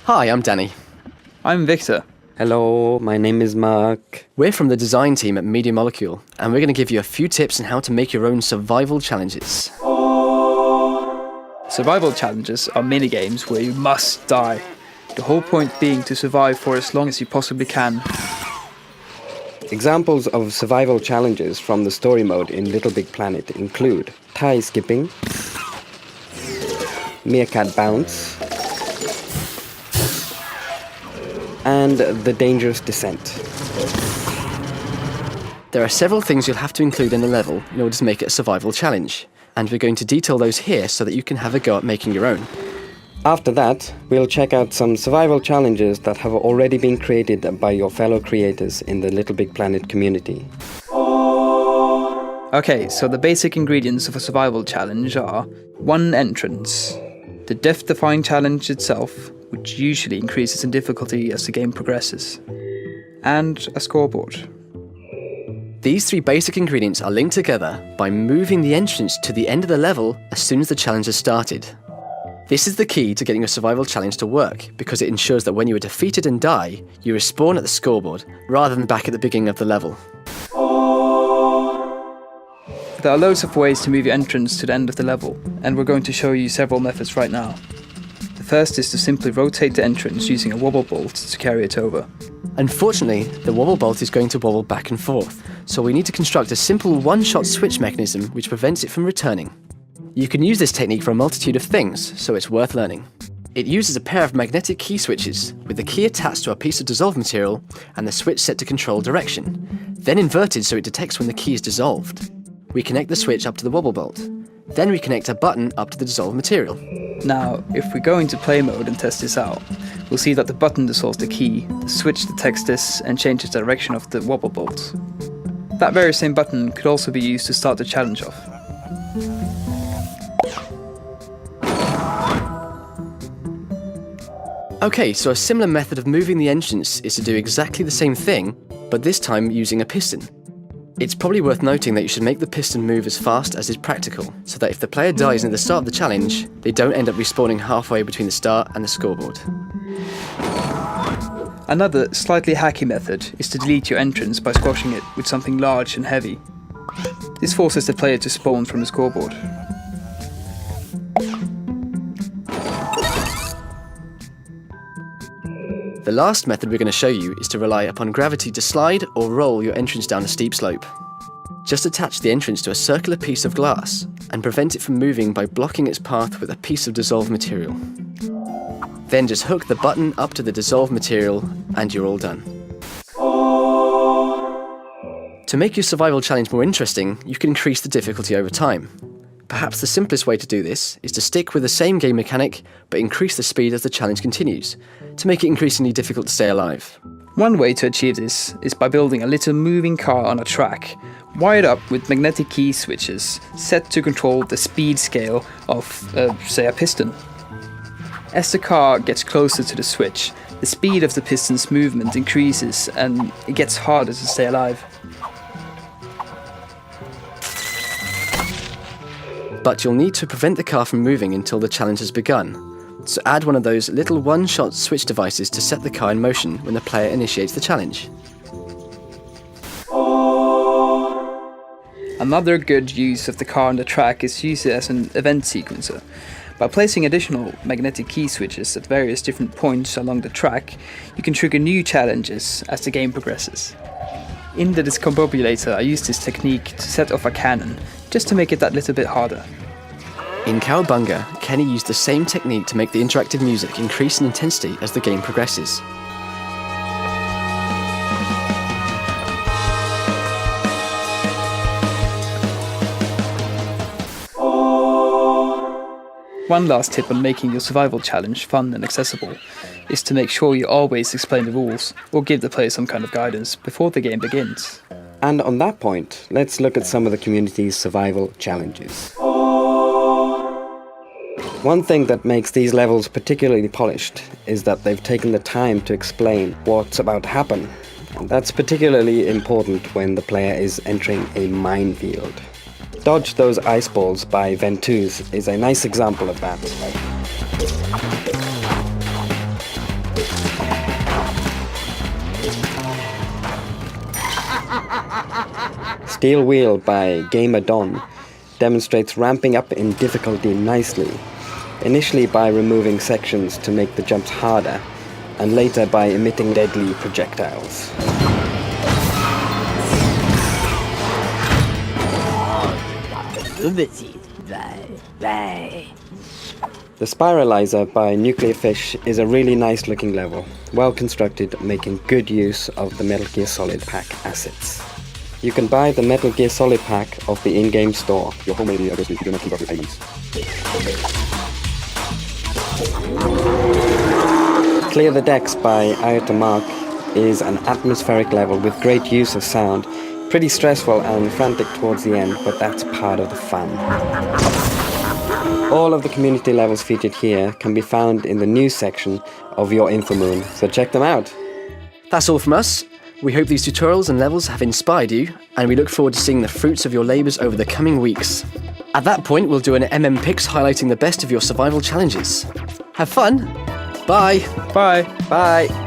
Hi, I'm Danny. I'm Victor. Hello, my name is Mark. We're from the design team at Media Molecule, and we're going to give you a few tips on how to make your own survival challenges. Survival challenges are mini-games where you must die. The whole point being to survive for as long as you possibly can. Examples of survival challenges from the story mode in LittleBigPlanet include tie skipping, meerkat bounce, and the dangerous descent. There are several things you'll have to include in the level in order to make it a survival challenge, and we're going to detail those here so that you can have a go at making your own. After that, we'll check out some survival challenges that have already been created by your fellow creators in the LittleBigPlanet community. Okay, so the basic ingredients of a survival challenge are 1 entrance, the death-defying challenge itself, which usually increases in difficulty as the game progresses, and a scoreboard. These 3 basic ingredients are linked together by moving the entrance to the end of the level as soon as the challenge has started. This is the key to getting a survival challenge to work, because it ensures that when you are defeated and die, you respawn at the scoreboard, rather than back at the beginning of the level. There are loads of ways to move your entrance to the end of the level, and we're going to show you several methods right now. The first is to simply rotate the entrance using a wobble bolt to carry it over. Unfortunately, the wobble bolt is going to wobble back and forth, so we need to construct a simple one-shot switch mechanism which prevents it from returning. You can use this technique for a multitude of things, so it's worth learning. It uses a pair of magnetic key switches, with the key attached to a piece of dissolved material and the switch set to control direction, then inverted so it detects when the key is dissolved. We connect the switch up to the wobble bolt. Then we connect a button up to the dissolved material. Now, if we go into play mode and test this out, we'll see that the button dissolves the key, the switch detects this and changes the direction of the wobble bolt. That very same button could also be used to start the challenge off. Okay, so a similar method of moving the entrance is to do exactly the same thing, but this time using a piston. It's probably worth noting that you should make the piston move as fast as is practical, so that if the player dies near the start of the challenge, they don't end up respawning halfway between the start and the scoreboard. Another slightly hacky method is to delete your entrance by squashing it with something large and heavy. This forces the player to spawn from the scoreboard. The last method we're going to show you is to rely upon gravity to slide or roll your entrance down a steep slope. Just attach the entrance to a circular piece of glass and prevent it from moving by blocking its path with a piece of dissolved material. Then just hook the button up to the dissolved material and you're all done. To make your survival challenge more interesting, you can increase the difficulty over time. Perhaps the simplest way to do this is to stick with the same game mechanic, but increase the speed as the challenge continues, to make it increasingly difficult to stay alive. One way to achieve this is by building a little moving car on a track, wired up with magnetic key switches, set to control the speed scale of, say, a piston. As the car gets closer to the switch, the speed of the piston's movement increases and it gets harder to stay alive. But you'll need to prevent the car from moving until the challenge has begun. So add one of those little one-shot switch devices to set the car in motion when the player initiates the challenge. Another good use of the car on the track is to use it as an event sequencer. By placing additional magnetic key switches at various different points along the track, you can trigger new challenges as the game progresses. In the Discombobulator, I used this technique to set off a cannon, just to make it that little bit harder. In Cowabunga, Kenny used the same technique to make the interactive music increase in intensity as the game progresses. One last tip on making your survival challenge fun and accessible is to make sure you always explain the rules or give the player some kind of guidance before the game begins. And on that point, let's look at some of the community's survival challenges. One thing that makes these levels particularly polished is that they've taken the time to explain what's about to happen. And that's particularly important when the player is entering a minefield. Dodge Those Ice Balls by Ventouse is a nice example of that. Steel Wheel by Gamer Don demonstrates ramping up in difficulty nicely, initially by removing sections to make the jumps harder, and later by emitting deadly projectiles. The Spiralizer by Nuclear Fish is a really nice looking level, well constructed, making good use of the Metal Gear Solid Pack assets. You can buy the Metal Gear Solid Pack of the in-game store. Your home area address is your Metal Gear payments. Clear the Decks by Ayata Mark is an atmospheric level with great use of sound. Pretty stressful and frantic towards the end, but that's part of the fun. All of the community levels featured here can be found in the news section of your Infomoon, so check them out. That's all from us. We hope these tutorials and levels have inspired you, and we look forward to seeing the fruits of your labours over the coming weeks. At that point, we'll do an Picks highlighting the best of your survival challenges. Have fun! Bye! Bye! Bye!